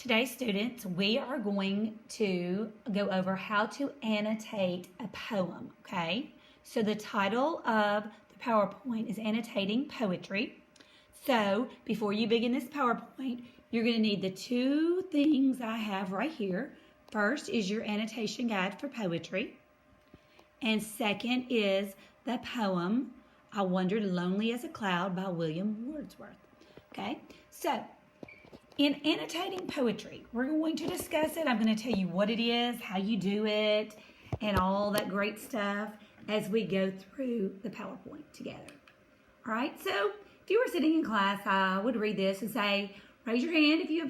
Today, students, we are going to go over how to annotate a poem, okay? So the title of the PowerPoint is Annotating Poetry. So before you begin this PowerPoint, you're going to need the two things I have right here. First is your annotation guide for poetry. And second is the poem, I Wandered Lonely as a Cloud by William Wordsworth. Okay, so in annotating poetry, we're going to discuss it. I'm going to tell you what it is, how you do it, and all that great stuff as we go through the PowerPoint together. All right, so if you were sitting in class, I would read this and say, raise your hand if you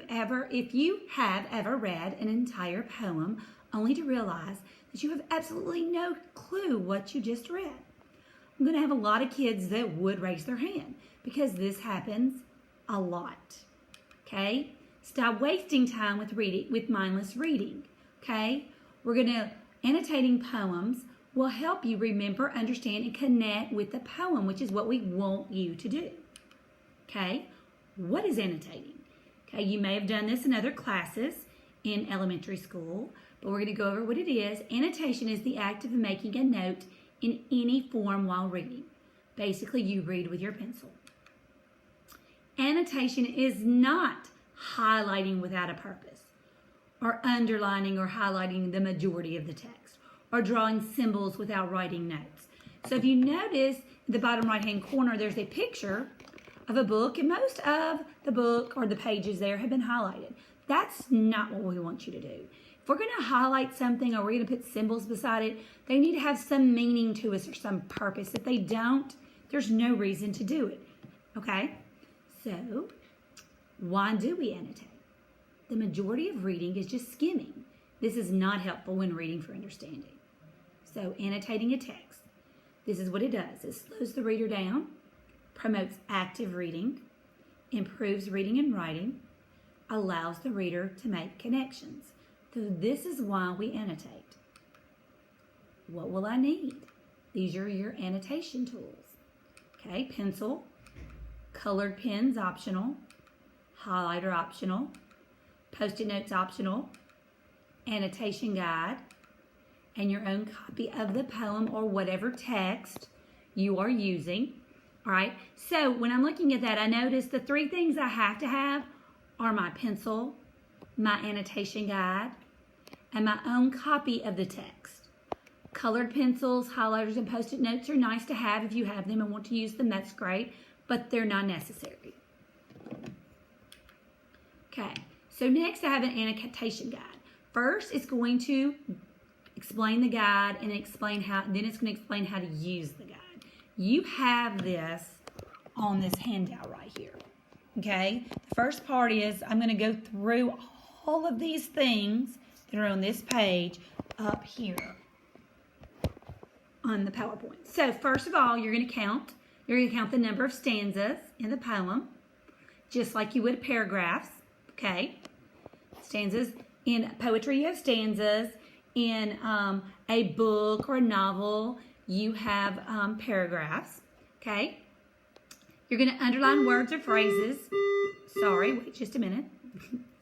have ever read an entire poem only to realize that you have absolutely no clue what you just read. I'm going to have a lot of kids that would raise their hand because this happens a lot. Okay, stop wasting time with mindless reading. Okay, annotating poems will help you remember, understand, and connect with the poem, which is what we want you to do. Okay, what is annotating? Okay, you may have done this in other classes in elementary school, but we're going to go over what it is. Annotation is the act of making a note in any form while reading. Basically, you read with your pencil. Annotation is not highlighting without a purpose, or underlining or highlighting the majority of the text, or drawing symbols without writing notes. So if you notice in the bottom right-hand corner, there's a picture of a book, and most of the book or the pages there have been highlighted. That's not what we want you to do. If we're going to highlight something or we're going to put symbols beside it, they need to have some meaning to us or some purpose. If they don't, there's no reason to do it. Okay? So, why do we annotate? The majority of reading is just skimming. This is not helpful when reading for understanding. So, annotating a text. This is what it does. It slows the reader down, promotes active reading, improves reading and writing, allows the reader to make connections. So, this is why we annotate. What will I need? These are your annotation tools. Okay, pencil, colored pens optional, highlighter optional, Post-it notes optional, annotation guide, and your own copy of the poem or whatever text you are using. All right, so when I'm looking at that, I notice the three things I have to have are my pencil, my annotation guide, and my own copy of the text. Colored pencils, highlighters, and Post-it notes are nice to have if you have them and want to use them, that's great, but they're not necessary. Okay, so next I have an annotation guide. First, it's going to explain the guide and then it's going to explain how to use the guide. You have this on this handout right here. Okay, the first part is I'm going to go through all of these things that are on this page up here on the PowerPoint. So first of all, you're going to count the number of stanzas in the poem, just like you would paragraphs, okay? Stanzas. In poetry, you have stanzas. In a book or a novel, you have paragraphs, okay? You're going to underline words or phrases. Sorry, wait just a minute.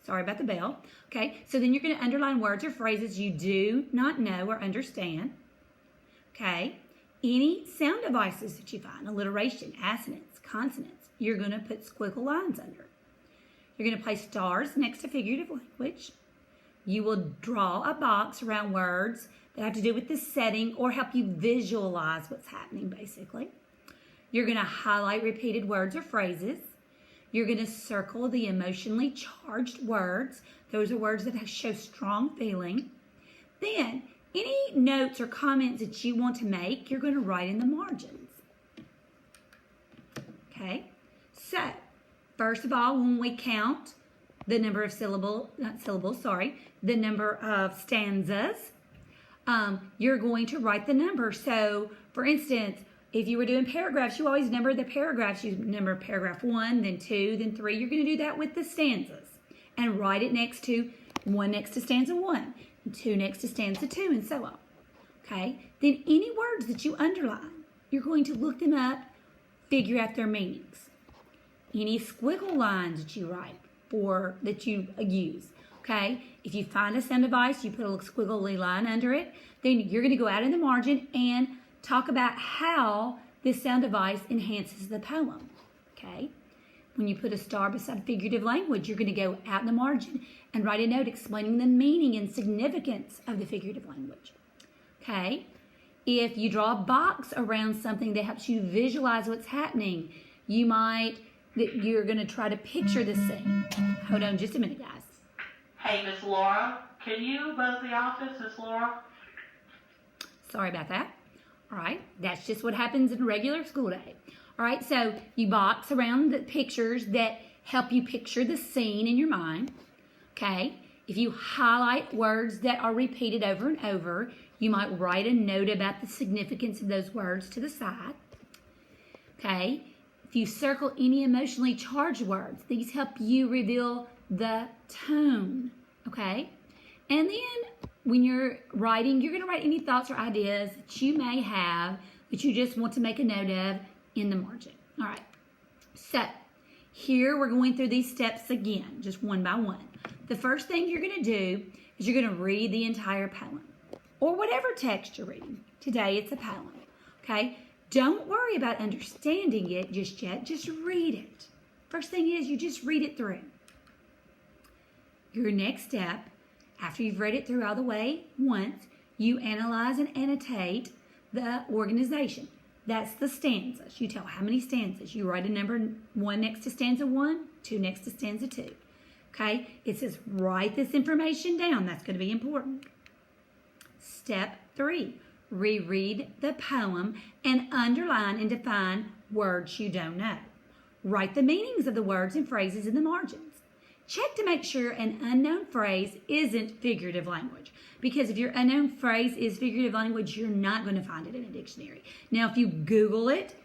Sorry about the bell. Okay, so then you're going to underline words or phrases you do not know or understand. Okay, any sound devices that you find, alliteration, assonance, consonants, you're going to put squiggle lines under. You're going to place stars next to figurative language. You will draw a box around words that have to do with the setting or help you visualize what's happening, basically. You're going to highlight repeated words or phrases. You're going to circle the emotionally charged words. Those are words that show strong feeling. Then, any notes or comments that you want to make, you're going to write in the margins. Okay? So, first of all, when we count the number of the number of stanzas, you're going to write the number. So, for instance, if you were doing paragraphs, you always number the paragraphs. You number paragraph 1, then 2, then 3. You're going to do that with the stanzas. And write it next to stanza 1, and 2 next to stanza 2, and so on. Okay? Then any words that you underline, you're going to look them up, figure out their meanings. Any squiggle lines that you write, that you use. Okay, if you find a sound device, you put a little squiggly line under it, then you're going to go out in the margin and talk about how this sound device enhances the poem. Okay, when you put a star beside figurative language, you're going to go out in the margin and write a note explaining the meaning and significance of the figurative language. Okay, if you draw a box around something that helps you visualize what's happening, you're going to try to picture the scene. Hold on just a minute, guys. Hey, Miss Laura, can you buzz the office, Miss Laura? Sorry about that. All right, that's just what happens in a regular school day. All right, so you box around the pictures that help you picture the scene in your mind. Okay, if you highlight words that are repeated over and over, you might write a note about the significance of those words to the side. Okay, if you circle any emotionally charged words, these help you reveal the tone. Okay, and then when you're writing, you're going to write any thoughts or ideas that you may have that you just want to make a note of in the margin. All right, so here we're going through these steps again, just one by one. The first thing you're going to do is you're going to read the entire poem or whatever text you're reading. Today it's a poem. Okay, don't worry about understanding it just yet. Just read it. First thing is you just read it through. Your next step, after you've read it through all the way once, you analyze and annotate the organization. That's the stanzas. You tell how many stanzas. You write a number 1 next to stanza 1, 2 next to stanza 2. Okay? It says write this information down. That's going to be important. Step 3, reread the poem and underline and define words you don't know. Write the meanings of the words and phrases in the margins. Check to make sure an unknown phrase isn't figurative language. Because if your unknown phrase is figurative language, you're not going to find it in a dictionary. Now, if you Google it,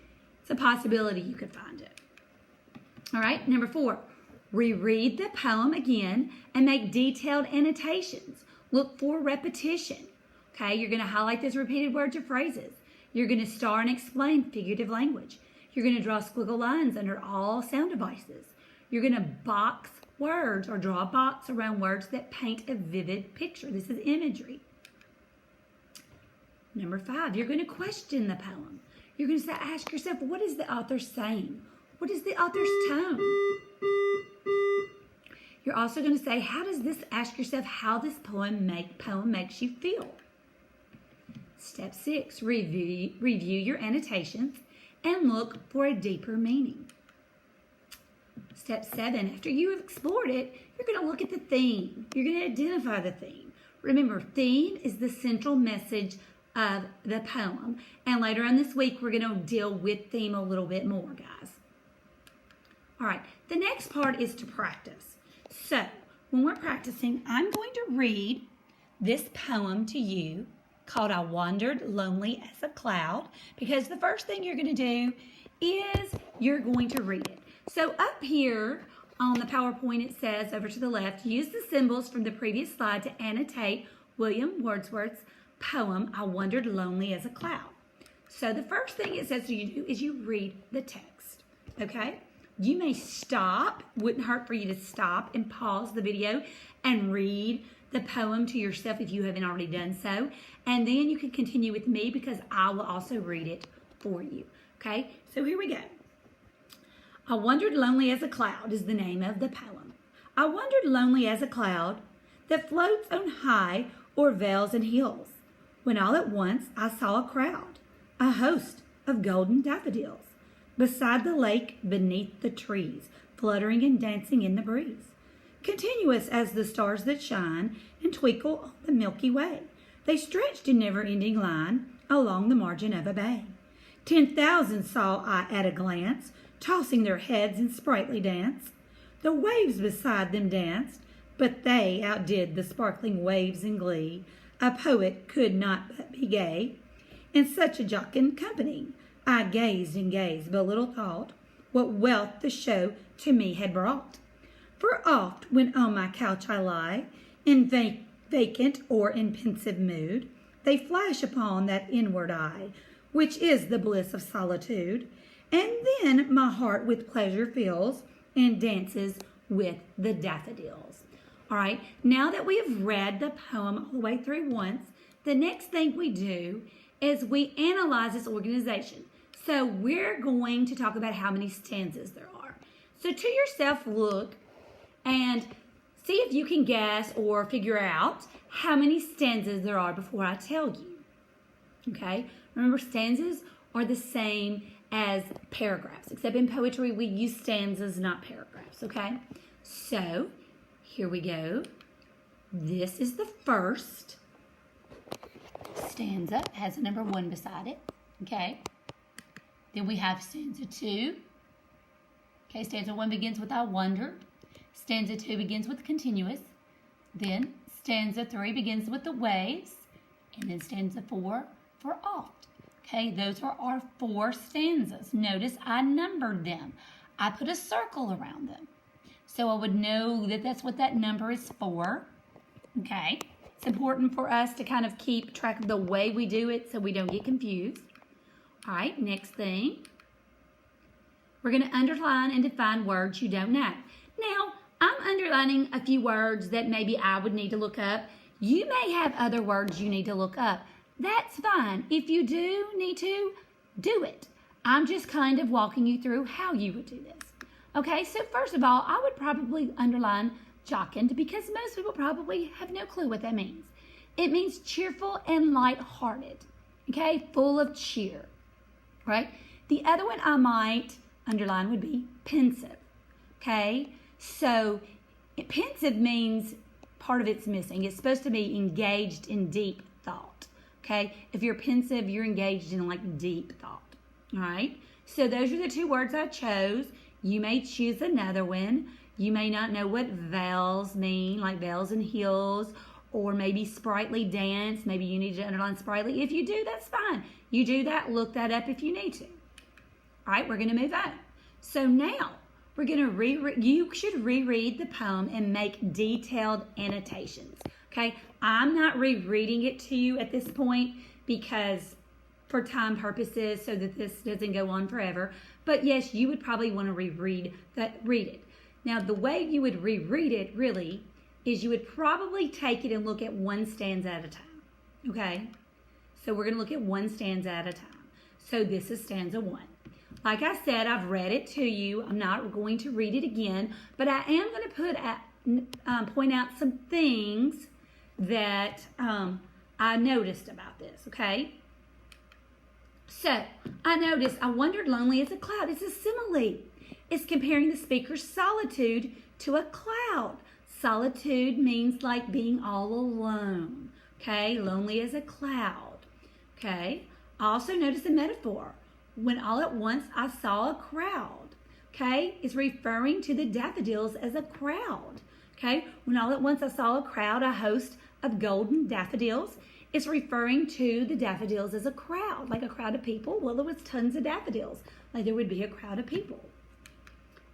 it's a possibility you could find it. All right, number 4, reread the poem again and make detailed annotations. Look for repetition. Okay, you're going to highlight those repeated words or phrases. You're going to star and explain figurative language. You're going to draw squiggle lines under all sound devices. You're going to box words or draw a box around words that paint a vivid picture. This is imagery. Number 5, you're going to question the poem. You're going to ask yourself, what is the author saying? What is the author's tone? You're also going to say, ask yourself how this poem makes you feel. Step 6, review your annotations and look for a deeper meaning. Step 7, after you have explored it, you're going to look at the theme. You're going to identify the theme. Remember, theme is the central message of the poem. And later on this week, we're going to deal with theme a little bit more, guys. All right, the next part is to practice. So, when we're practicing, I'm going to read this poem to you called I Wandered Lonely as a Cloud, because the first thing you're going to do is you're going to read it. So up here on the PowerPoint, it says over to the left, use the symbols from the previous slide to annotate William Wordsworth's poem, I Wandered Lonely as a Cloud. So the first thing it says you do is you read the text, okay? You may stop, wouldn't hurt for you to stop and pause the video and read the poem to yourself if you haven't already done so. And then you can continue with me because I will also read it for you, okay? So here we go. I Wandered Lonely as a Cloud is the name of the poem. I wandered lonely as a cloud that floats on high o'er vales and hills, when all at once I saw a crowd, a host of golden daffodils, beside the lake beneath the trees, fluttering and dancing in the breeze. Continuous as the stars that shine and twinkle on the Milky Way, they stretched in never-ending line along the margin of a bay. 10,000 saw I at a glance, tossing their heads in sprightly dance. The waves beside them danced, but they outdid the sparkling waves in glee. A poet could not but be gay. In such a jocund company, I gazed and gazed, but little thought what wealth the show to me had brought. For oft, when on my couch I lie, in vacant or in pensive mood, they flash upon that inward eye, which is the bliss of solitude. And then my heart with pleasure fills and dances with the daffodils. All right, now that we have read the poem all the way through once, the next thing we do is we analyze this organization. So we're going to talk about how many stanzas there are. So to yourself, look and see if you can guess or figure out how many stanzas there are before I tell you. Okay, remember stanzas are the same as paragraphs, except in poetry we use stanzas, not paragraphs, okay? So here we go. This is the first stanza. It has a number 1 beside it, okay? Then we have stanza 2. Okay, stanza 1 begins with I wonder. Stanza 2 begins with continuous. Then stanza 3 begins with the waves. And then stanza 4 for oft. Okay, those are our 4 stanzas. Notice I numbered them. I put a circle around them. So I would know that that's what that number is for. Okay, it's important for us to kind of keep track of the way we do it so we don't get confused. All right, next thing. We're going to underline and define words you don't know. Now, I'm underlining a few words that maybe I would need to look up. You may have other words you need to look up. That's fine. If you do need to, do it. I'm just kind of walking you through how you would do this. Okay, so first of all, I would probably underline jocund because most people probably have no clue what that means. It means cheerful and lighthearted. Okay, full of cheer. Right? The other one I might underline would be pensive. Okay, so pensive means part of it's missing. It's supposed to be engaged in deep thought. Okay, if you're pensive, you're engaged in like deep thought. All right, so those are the 2 words I chose. You may choose another one. You may not know what veils mean, like veils and heels, or maybe sprightly dance. Maybe you need to underline sprightly. If you do, that's fine. You do that, look that up if you need to. All right, we're going to move on. So now we're going to you should reread the poem and make detailed annotations. Okay, I'm not rereading it to you at this point because for time purposes so that this doesn't go on forever. But yes, you would probably want to read it. Now, the way you would reread it really is you would probably take it and look at 1 stanza at a time. Okay, so we're going to look at 1 stanza at a time. So this is stanza 1. Like I said, I've read it to you. I'm not going to read it again, but I am going to point out some things that I noticed about this, okay? So, I noticed, I wondered lonely as a cloud. It's a simile. It's comparing the speaker's solitude to a cloud. Solitude means like being all alone, okay? Lonely as a cloud, okay? I also noticed a metaphor. When all at once I saw a crowd, okay? It's referring to the daffodils as a crowd, okay? When all at once I saw a crowd, a host of golden daffodils. It's referring to the daffodils as a crowd, like a crowd of people. Well, there was tons of daffodils, like there would be a crowd of people,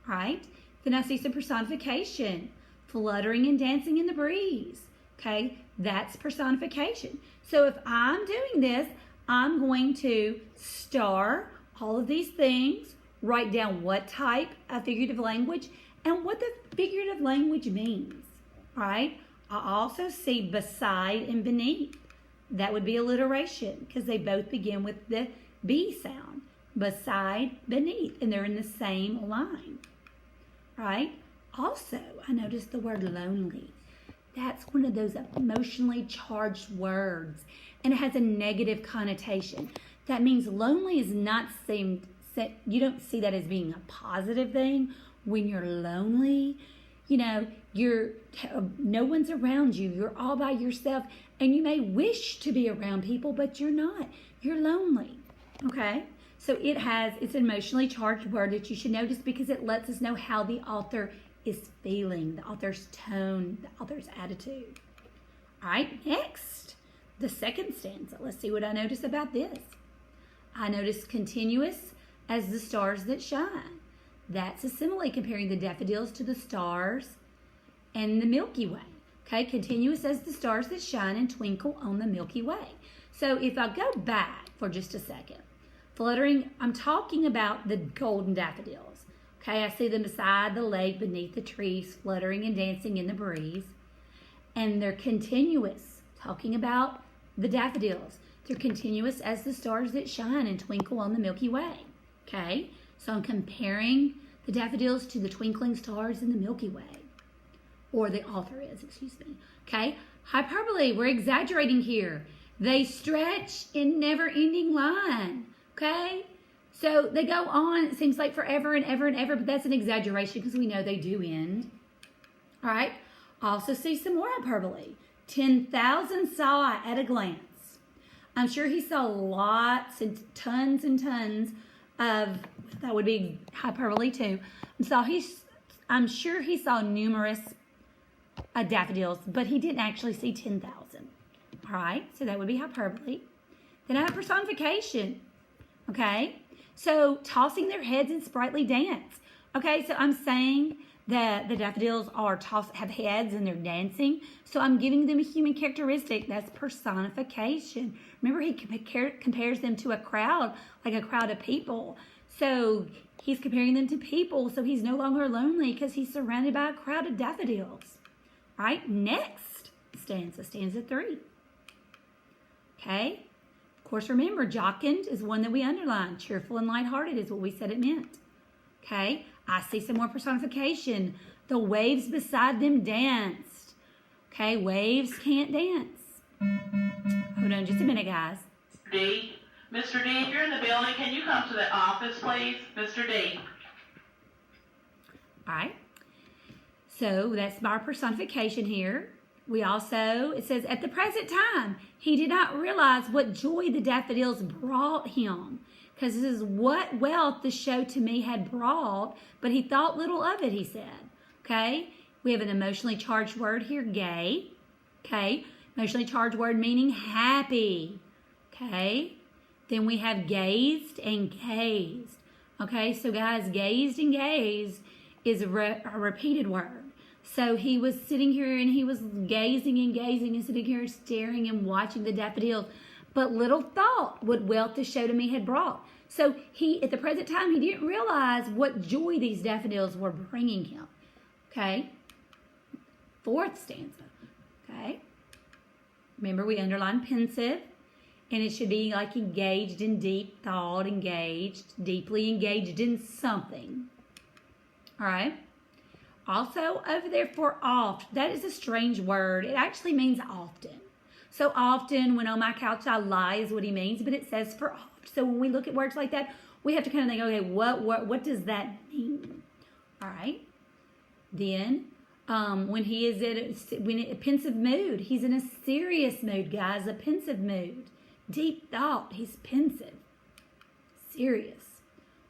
right? Then I see some personification, fluttering and dancing in the breeze, okay? That's personification. So if I'm doing this, I'm going to star all of these things, write down what type of figurative language and what the figurative language means, right? I also see beside and beneath. That would be alliteration because they both begin with the B sound. Beside, beneath, and they're in the same line, right? Also, I noticed the word lonely. That's one of those emotionally charged words, and it has a negative connotation. That means lonely is not you don't see that as being a positive thing. When you're lonely, you know, no one's around you. You're all by yourself, and you may wish to be around people, but you're not. You're lonely, okay? So it's an emotionally charged word that you should notice because it lets us know how the author is feeling, the author's tone, the author's attitude. All right, next, the second stanza. Let's see what I notice about this. I notice continuous as the stars that shine. That's a simile comparing the daffodils to the stars and the Milky Way. Okay, continuous as the stars that shine and twinkle on the Milky Way. So if I go back for just a second, fluttering, I'm talking about the golden daffodils. Okay, I see them beside the lake, beneath the trees, fluttering and dancing in the breeze. And they're continuous, talking about the daffodils. They're continuous as the stars that shine and twinkle on the Milky Way. Okay, so I'm comparing the daffodils to the twinkling stars in the Milky Way. Or the author is, excuse me. Okay, hyperbole, we're exaggerating here. They stretch in never-ending line. Okay, so they go on, it seems like forever and ever and ever, but that's an exaggeration because we know they do end. All right, also see some more hyperbole. 10,000 saw at a glance. I'm sure he saw lots and tons of, that would be hyperbole too. I'm sure he saw numerous daffodils, but he didn't actually see 10,000. All right, so that would be hyperbole. Then I have personification. Okay, so tossing their heads in sprightly dance. Okay, so I'm saying that the daffodils have heads and they're dancing. So I'm giving them a human characteristic. That's personification. Remember, he compares them to a crowd, like a crowd of people. So he's comparing them to people. So he's no longer lonely because he's surrounded by a crowd of daffodils. All right, next stanza, stanza 3. Okay, of course, remember, jocund is one that we underlined. Cheerful and lighthearted is what we said it meant. Okay, I see some more personification. The waves beside them danced. Okay, waves can't dance. Hold on just a minute, guys. D. Mr. D, if you're in the building, can you come to the office, please? Mr. D. All right. So that's our personification here. We also, it says, at the present time, he did not realize what joy the daffodils brought him. Because this is what wealth the show to me had brought, but he thought little of it, he said. Okay? We have an emotionally charged word here, gay. Okay? Emotionally charged word meaning happy. Okay? Then we have gazed and gazed. Okay? So guys, gazed and gazed is a repeated word. So he was sitting here and he was gazing and gazing and sitting here staring and watching the daffodils, but little thought what wealth the show to me had brought. So he, at the present time, he didn't realize what joy these daffodils were bringing him. Okay? 4th stanza. Okay? Remember, we underlined pensive, and it should be like engaged in deep thought, deeply engaged in something. All right? Also, over there for oft, that is a strange word. It actually means often. So often, when on my couch I lie is what he means, but it says for oft. So when we look at words like that, we have to kind of think, okay, what does that mean? All right. Then, when he is in a pensive mood, he's in a serious mood, guys, a pensive mood. Deep thought, he's pensive. Serious.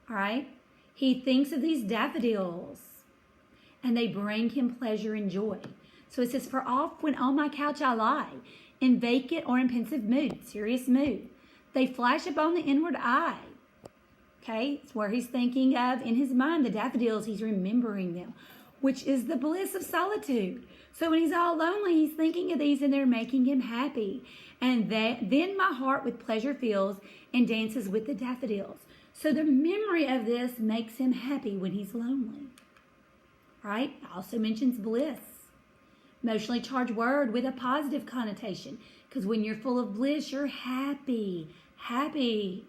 All right. He thinks of these daffodils, and they bring him pleasure and joy. So it says, for oft when on my couch I lie, in vacant or in pensive mood, serious mood, they flash upon the inward eye. Okay, it's where he's thinking of, in his mind, the daffodils, he's remembering them, which is the bliss of solitude. So when he's all lonely, he's thinking of these and they're making him happy. And then my heart with pleasure fills and dances with the daffodils. So the memory of this makes him happy when he's lonely. Right? Also mentions bliss. Emotionally charged word with a positive connotation. Because when you're full of bliss, you're happy. Happy.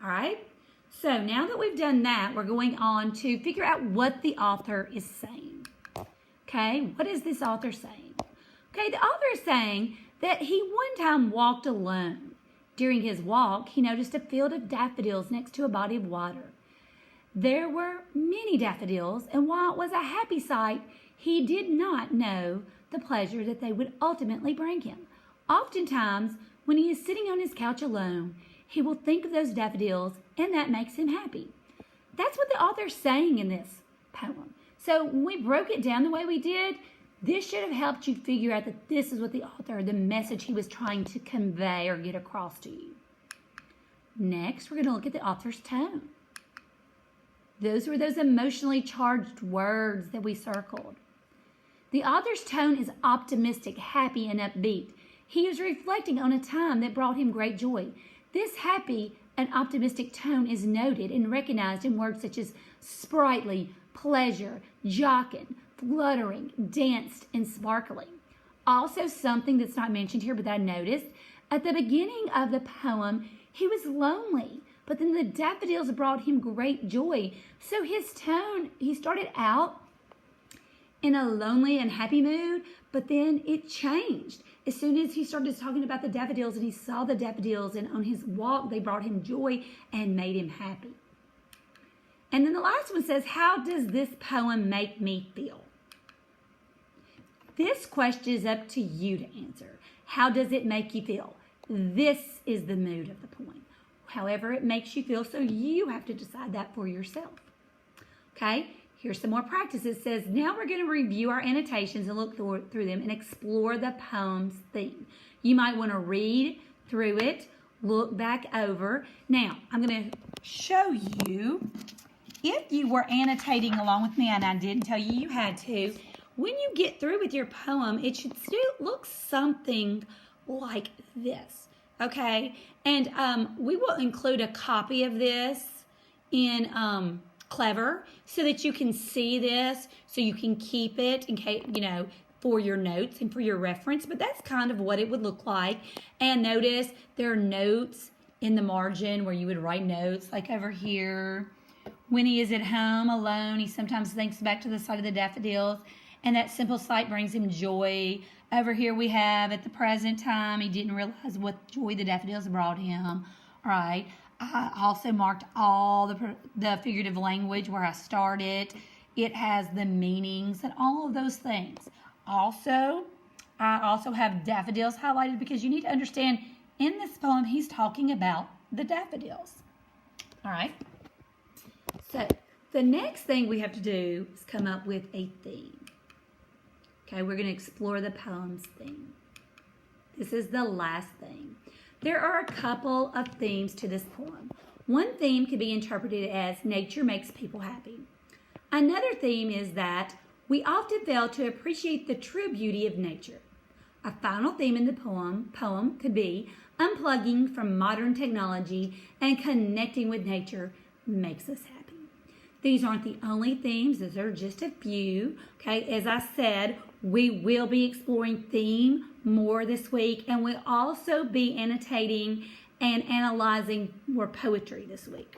All right? So now that we've done that, we're going on to figure out what the author is saying. Okay? What is this author saying? Okay, the author is saying that he one time walked alone. During his walk, he noticed a field of daffodils next to a body of water. There were many daffodils, and while it was a happy sight, he did not know the pleasure that they would ultimately bring him. Oftentimes, when he is sitting on his couch alone, he will think of those daffodils, and that makes him happy. That's what the author's saying in this poem. So when we broke it down the way we did, this should have helped you figure out that this is what the author, the message he was trying to convey or get across to you. Next, we're going to look at the author's tone. Those were those emotionally charged words that we circled. The author's tone is optimistic, happy, and upbeat. He is reflecting on a time that brought him great joy. This happy An optimistic tone is noted and recognized in words such as sprightly, pleasure, jocund, fluttering, danced, and sparkling. Also, something that's not mentioned here, but that I noticed, at the beginning of the poem, he was lonely, but then the daffodils brought him great joy. So his tone, he started out in a lonely and happy mood, but then it changed. As soon as he started talking about the daffodils and he saw the daffodils, and on his walk, they brought him joy and made him happy. And then the last one says, how does this poem make me feel? This question is up to you to answer. How does it make you feel? This is the mood of the poem. However it makes you feel, so you have to decide that for yourself. Okay, here's some more practice. It says, now we're going to review our annotations and look through them and explore the poem's theme. You might want to read through it, look back over. Now, I'm going to show you, if you were annotating along with me, and I didn't tell you you had to, when you get through with your poem, it should still look something like this, okay? And we will include a copy of this in Clever so that you can see this, so you can keep it in case, for your notes and for your reference. But that's kind of what it would look like. And notice there are notes in the margin where you would write notes, like over here. When he is at home alone, he sometimes thinks back to the sight of the daffodils, and that simple sight brings him joy. Over here we have, at the present time, he didn't realize what joy the daffodils brought him. All right. I also marked all the figurative language where I started. It has the meanings and all of those things. Also, I also have daffodils highlighted because you need to understand in this poem, he's talking about the daffodils. All right. So the next thing we have to do is come up with a theme. Okay, we're going to explore the poem's theme. This is the last theme. There are a couple of themes to this poem. One theme could be interpreted as nature makes people happy. Another theme is that we often fail to appreciate the true beauty of nature. A final theme in the poem could be unplugging from modern technology and connecting with nature makes us happy. These aren't the only themes. These are just a few. Okay, as I said, we will be exploring theme more this week, and we'll also be annotating and analyzing more poetry this week.